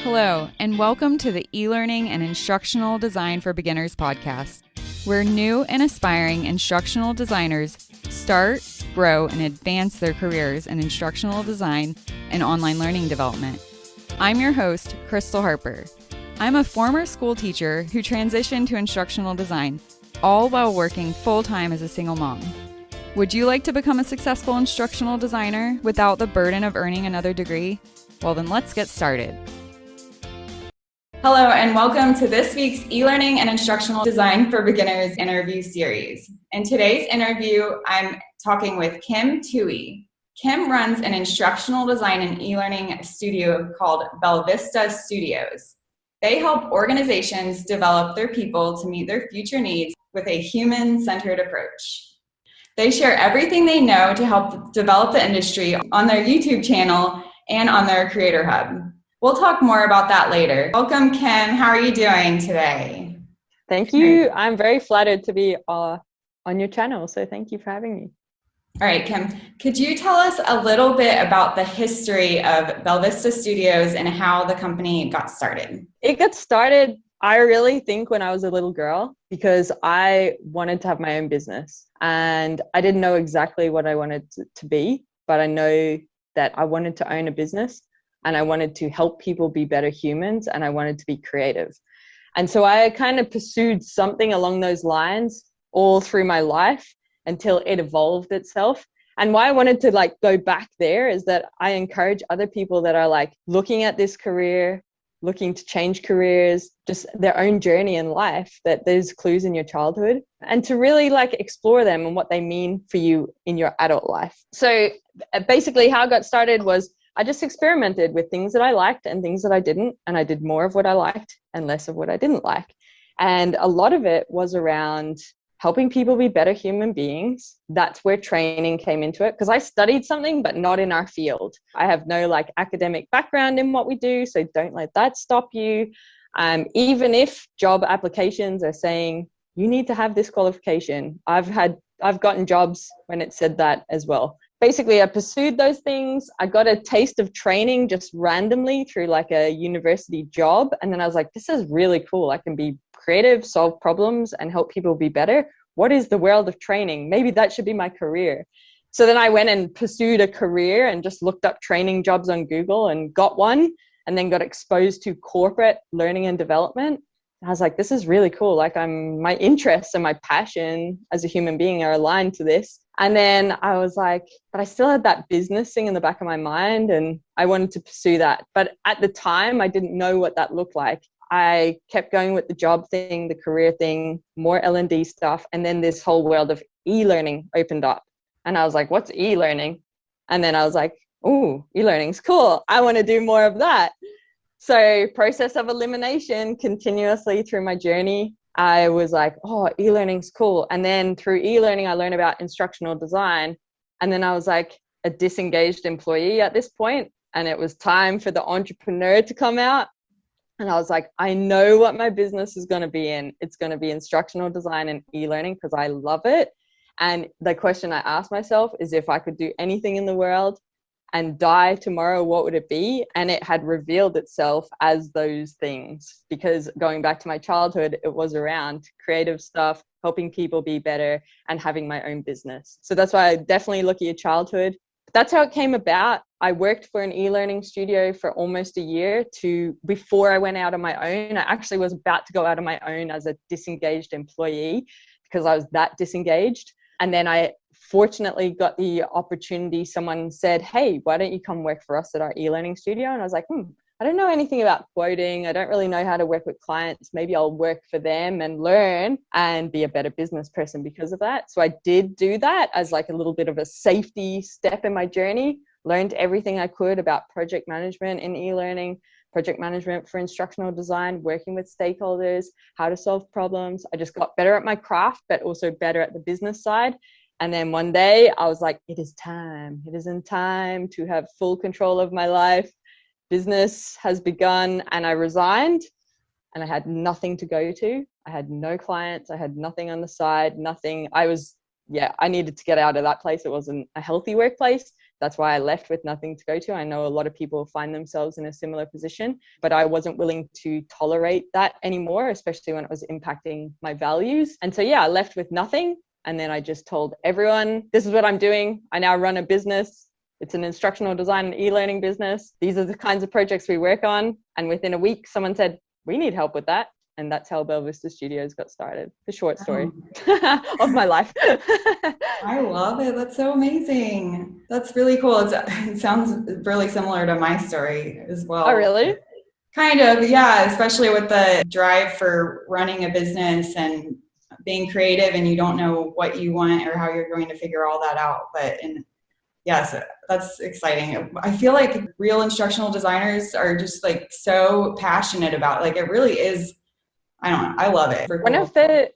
Hello, and welcome to the eLearning and Instructional Design for Beginners podcast, where new and aspiring instructional designers start, grow, and advance their careers in instructional design and online learning development. I'm your host, Crystal Harper. I'm a former school teacher who transitioned to instructional design, all while working full-time as a single mom. Would you like to become a successful instructional designer without the burden of earning another degree? Well, then let's get started. Hello, and welcome to this week's eLearning and Instructional Design for Beginners interview series. In today's interview, I'm talking with Kim Tuohy. Kim runs an instructional design and e-learning studio called Belvista Studios. They help organizations develop their people to meet their future needs with a human-centered approach. They share everything they know to help develop the industry on their YouTube channel and on their Creator Hub. We'll talk more about that later. Welcome, Kim. How are you doing today? Thank you. I'm very flattered to be on your channel, so thank you for having me. All right, Kim, could you tell us a little bit about the history of Belvista Studios and how the company got started? It got started, I really think, when I was a little girl, because I wanted to have my own business and I didn't know exactly what I wanted to be, but I know that I wanted to own a business. And I wanted to help people be better humans, and I wanted to be creative. And so I kind of pursued something along those lines all through my life until it evolved itself. And why I wanted to go back there is that I encourage other people that are looking at this career, looking to change careers, just their own journey in life, that there's clues in your childhood, and to really explore them and what they mean for you in your adult life. So basically how I got started was I just experimented with things that I liked and things that I didn't, and I did more of what I liked and less of what I didn't like. And a lot of it was around helping people be better human beings. That's where training came into it, because I studied something, but not in our field. I have no academic background in what we do, so don't let that stop you. Even if job applications are saying, you need to have this qualification, I've gotten jobs when it said that as well. Basically, I pursued those things. I got a taste of training just randomly through a university job. And then I was like, this is really cool. I can be creative, solve problems, and help people be better. What is the world of training? Maybe that should be my career. So then I went and pursued a career and just looked up training jobs on Google and got one, and then got exposed to corporate learning and development. I was like, this is really cool. My interests and my passion as a human being are aligned to this. And then I was like, but I still had that business thing in the back of my mind, and I wanted to pursue that. But at the time, I didn't know what that looked like. I kept going with the job thing, the career thing, more L&D stuff. And then this whole world of e-learning opened up. And I was like, what's e-learning? And then I was like, oh, e-learning's cool. I want to do more of that. So process of elimination continuously through my journey. I was like, oh, e-learning's cool. And then through e-learning, I learned about instructional design. And then I was like a disengaged employee at this point, and it was time for the entrepreneur to come out. And I was like, I know what my business is going to be in. It's going to be instructional design and e-learning because I love it. And the question I asked myself is, if I could do anything in the world and die tomorrow, what would it be? And it had revealed itself as those things, because going back to my childhood, it was around creative stuff, helping people be better, and having my own business. So that's why I definitely look at your childhood. That's how it came about. I worked for an e-learning studio for almost a year before I went out on my own. I actually was about to go out on my own as a disengaged employee because I was that disengaged. And then I fortunately got the opportunity. Someone said, hey, why don't you come work for us at our e-learning studio? And I was like, I don't know anything about quoting. I don't really know how to work with clients. Maybe I'll work for them and learn and be a better business person because of that. So I did do that as a little bit of a safety step in my journey. Learned everything I could about project management in e-learning, project management for instructional design, working with stakeholders, how to solve problems. I just got better at my craft, but also better at the business side. And then one day I was like, it is time. It is in time to have full control of my life. Business has begun, and I resigned, and I had nothing to go to. I had no clients. I had nothing on the side, nothing. I needed to get out of that place. It wasn't a healthy workplace. that's why I left with nothing to go to. I know a lot of people find themselves in a similar position, but I wasn't willing to tolerate that anymore, especially when it was impacting my values. And so, yeah, I left with nothing. And then I just told everyone, this is what I'm doing. I now run a business. It's an instructional design and e-learning business. These are the kinds of projects we work on. And within a week, someone said, we need help with that. And that's how Belvista Studios got started. The short story of my life. I love it. That's so amazing. That's really cool. It sounds really similar to my story as well. Oh, really? Kind of, yeah, especially with the drive for running a business and being creative, and you don't know what you want or how you're going to figure all that out. Yes, that's exciting. I feel like real instructional designers are just like so passionate about it. Like it really is, I don't know, I love it. One of the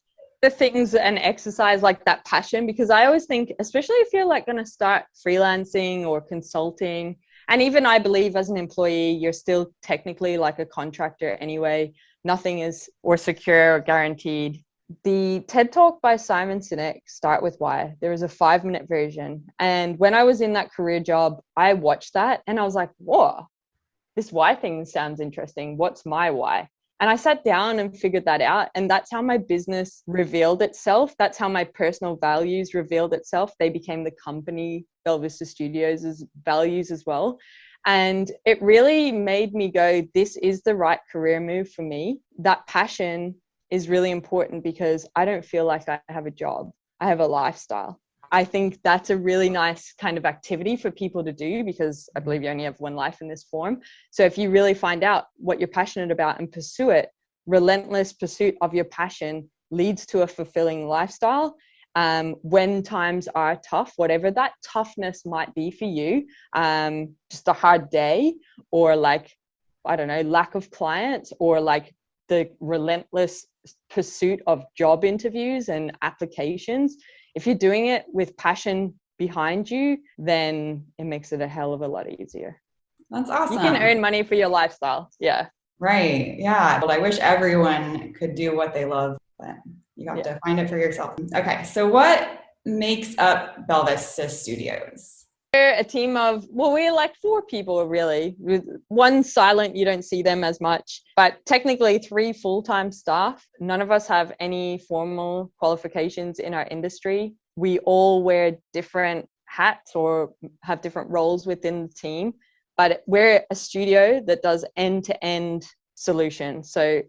things, and exercise like that passion, because I always think, especially if you're like going to start freelancing or consulting, and even I believe as an employee, you're still technically like a contractor anyway. Nothing is or secure or guaranteed. The TED Talk by Simon Sinek, Start With Why, there is a 5-minute version. And when I was in that career job, I watched that and I was like, whoa, this why thing sounds interesting. What's my why? And I sat down and figured that out. And that's how my business revealed itself. That's how my personal values revealed itself. They became the company, Belvista Studios' values as well. And it really made me go, this is the right career move for me. That passion is really important because I don't feel like I have a job. I have a lifestyle. I think that's a really nice kind of activity for people to do, because I believe you only have one life in this form. So if you really find out what you're passionate about and pursue it, relentless pursuit of your passion leads to a fulfilling lifestyle. When times are tough, whatever that toughness might be for you, just a hard day, or like, I don't know, lack of clients, or like the relentless pursuit of job interviews and applications, if you're doing it with passion behind you, then it makes it a hell of a lot easier. That's awesome. You can earn money for your lifestyle. Yeah. Right. Yeah. Well, I wish everyone could do what they love, but you have to find it for yourself. Okay. So what makes up Belvista Studios? We're a team of, well, we're like 4 people really. With one silent, you don't see them as much, but technically 3 full-time staff. None of us have any formal qualifications in our industry. We all wear different hats or have different roles within the team, but we're a studio that does end-to-end solution. So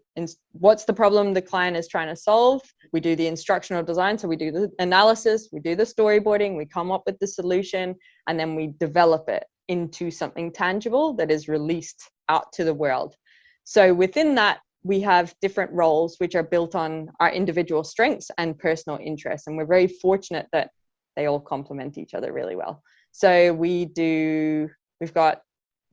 what's the problem the client is trying to solve? We do the instructional design. So we do the analysis, we do the storyboarding, we come up with the solution, and then we develop it into something tangible that is released out to the world. So within that, we have different roles which are built on our individual strengths and personal interests. And we're very fortunate that they all complement each other really well. So we've got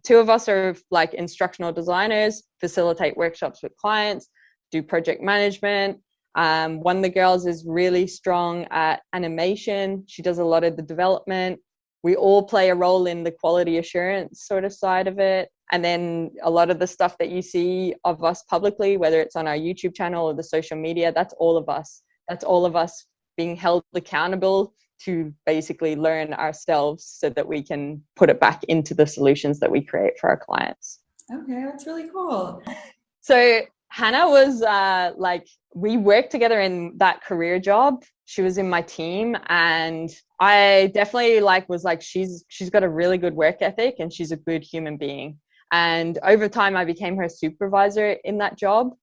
2 of us are like instructional designers, facilitate workshops with clients, do project management. One of the girls is really strong at animation. She does a lot of the development. We all play a role in the quality assurance sort of side of it. And then a lot of the stuff that you see of us publicly, whether it's on our YouTube channel or the social media, that's all of us. That's all of us being held accountable to basically learn ourselves so that we can put it back into the solutions that we create for our clients. Okay, that's really cool. So Hannah was we worked together in that career job. She was in my team, and I definitely was like, she's got a really good work ethic and she's a good human being. And over time, I became her supervisor in that job.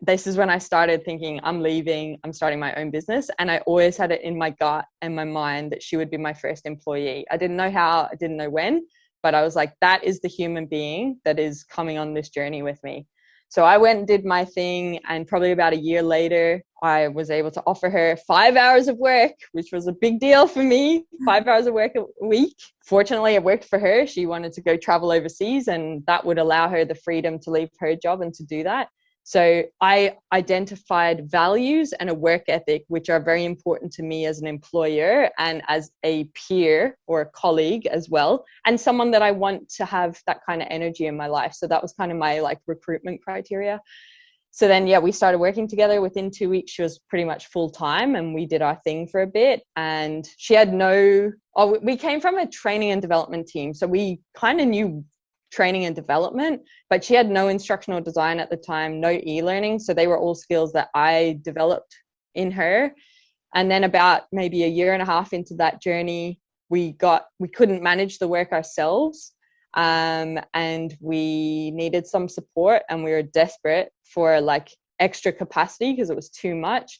This is when I started thinking, I'm leaving, I'm starting my own business. And I always had it in my gut and my mind that she would be my first employee. I didn't know how, I didn't know when, but I was like, that is the human being that is coming on this journey with me. So I went and did my thing, and probably about a year later, I was able to offer her 5 hours of work, which was a big deal for me, 5 hours of work a week. Fortunately, it worked for her. She wanted to go travel overseas, and that would allow her the freedom to leave her job and to do that. So I identified values and a work ethic, which are very important to me as an employer and as a peer or a colleague as well, and someone that I want to have that kind of energy in my life. So that was kind of my recruitment criteria. So then, yeah, we started working together. Within 2 weeks, she was pretty much full time and we did our thing for a bit. And she had we came from a training and development team. So we kind of knew training and development, but she had no instructional design at the time, no e-learning. So they were all skills that I developed in her. And then about maybe a year and a half into that journey, we couldn't manage the work ourselves. And we needed some support, and we were desperate for like extra capacity because it was too much.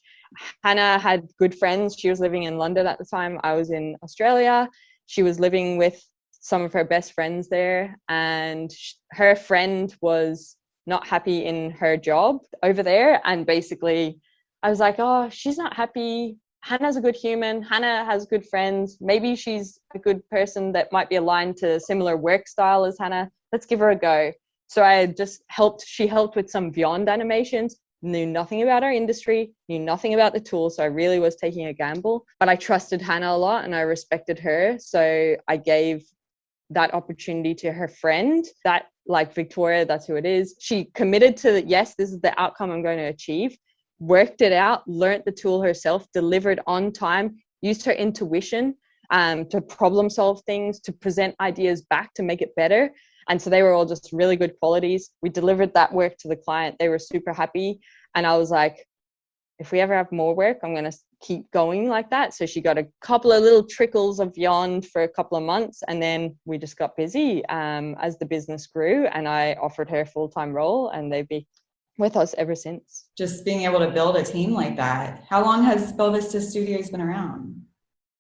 Hannah had good friends. She was living in London at the time. I was in Australia. She was living with some of her best friends there, and her friend was not happy in her job over there. And basically I was like, oh, she's not happy. Hannah's a good human. Hannah has good friends. Maybe she's a good person that might be aligned to similar work style as Hannah. Let's give her a go. So I just she helped with some Beyond animations, knew nothing about our industry, knew nothing about the tool. So I really was taking a gamble, but I trusted Hannah a lot and I respected her. So I gave that opportunity to her friend, that like Victoria, that's who it is. She committed to, yes, this is the outcome I'm going to achieve, worked it out, learned the tool herself, delivered on time, used her intuition to problem solve things, to present ideas back to make it better. And so they were all just really good qualities. We delivered that work to the client. They were super happy. And I was like, if we ever have more work, I'm going to keep going like that. So she got a couple of little trickles of Beyond for a couple of months. And then we just got busy as the business grew, and I offered her a full-time role, and they've been with us ever since. Just being able to build a team like that. How long has Belvista Studios been around?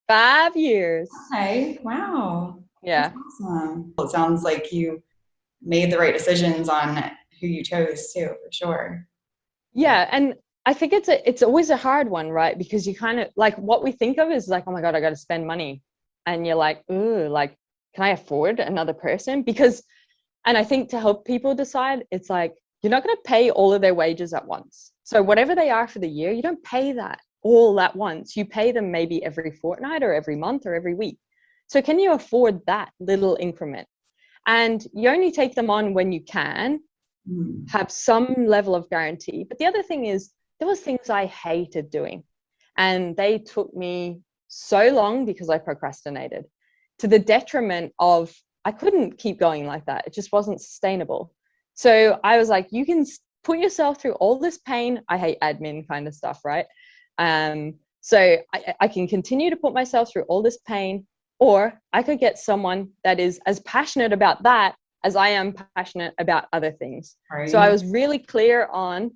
5 years. Okay, wow. Yeah. That's awesome. Well, it sounds like you made the right decisions on who you chose too, for sure. Yeah, and I think it's always a hard one, right? Because you kind of like, what we think of is like, oh my God, I got to spend money. And you're like, ooh, like, can I afford another person? And I think to help people decide, it's like, you're not going to pay all of their wages at once. So whatever they are for the year, you don't pay that all at once. You pay them maybe every fortnight or every month or every week. So can you afford that little increment? And you only take them on when you can have some level of guarantee. But the other thing is, there was things I hated doing, and they took me so long because I procrastinated, to the detriment of I couldn't keep going like that. It just wasn't sustainable. So I was like, you can put yourself through all this pain. I hate admin kind of stuff, right? So I can continue to put myself through all this pain, or I could get someone that is as passionate about that as I am passionate about other things. Right. So I was really clear on,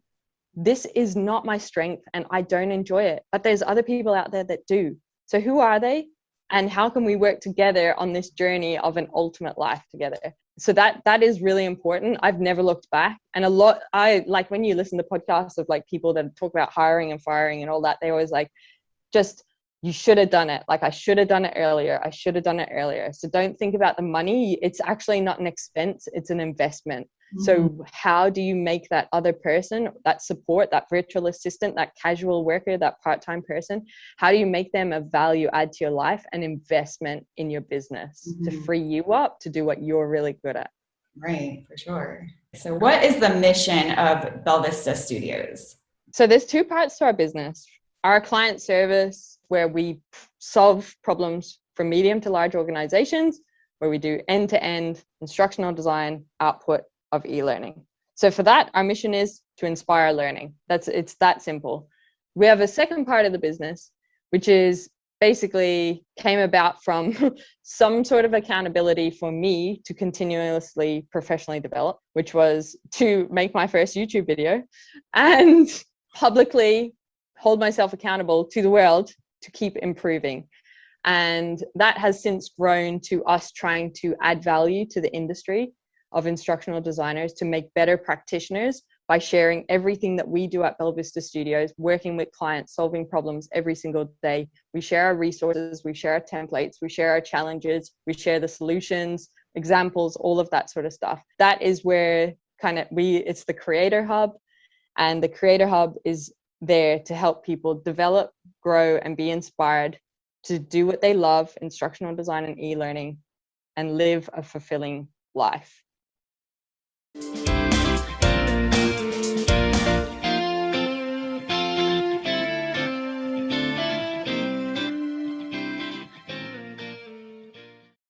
this is not my strength and I don't enjoy it, but there's other people out there that do. So who are they? And how can we work together on this journey of an ultimate life together? So that is really important. I've never looked back. And I like, when you listen to podcasts of like people that talk about hiring and firing and all that, they always like, just, you should have done it. Like, I should have done it earlier. I should have done it earlier. So don't think about the money. It's actually not an expense. It's an investment. Mm-hmm. So how do you make that other person, that support, that virtual assistant, that casual worker, that part-time person, how do you make them a value add to your life, an investment in your business to free you up to do what you're really good at? Right, for sure. So what is the mission of Belvista Studios? So there's two parts to our business. Our client service, where we solve problems for medium to large organizations, where we do end-to-end instructional design output of e-learning. So for that, our mission is to inspire learning. It's that simple. We have a second part of the business, which is basically came about from some sort of accountability for me to continuously professionally develop, which was to make my first YouTube video and publicly hold myself accountable to the world to keep improving. And that has since grown to us trying to add value to the industry of instructional designers to make better practitioners by sharing everything that we do at Belvista Studios, working with clients, solving problems every single day. We share our resources, we share our templates, we share our challenges, we share the solutions, examples, all of that sort of stuff. That is where it's the Creator Hub, and the Creator Hub is there to help people develop, grow, and be inspired to do what they love, instructional design and e-learning, and live a fulfilling life.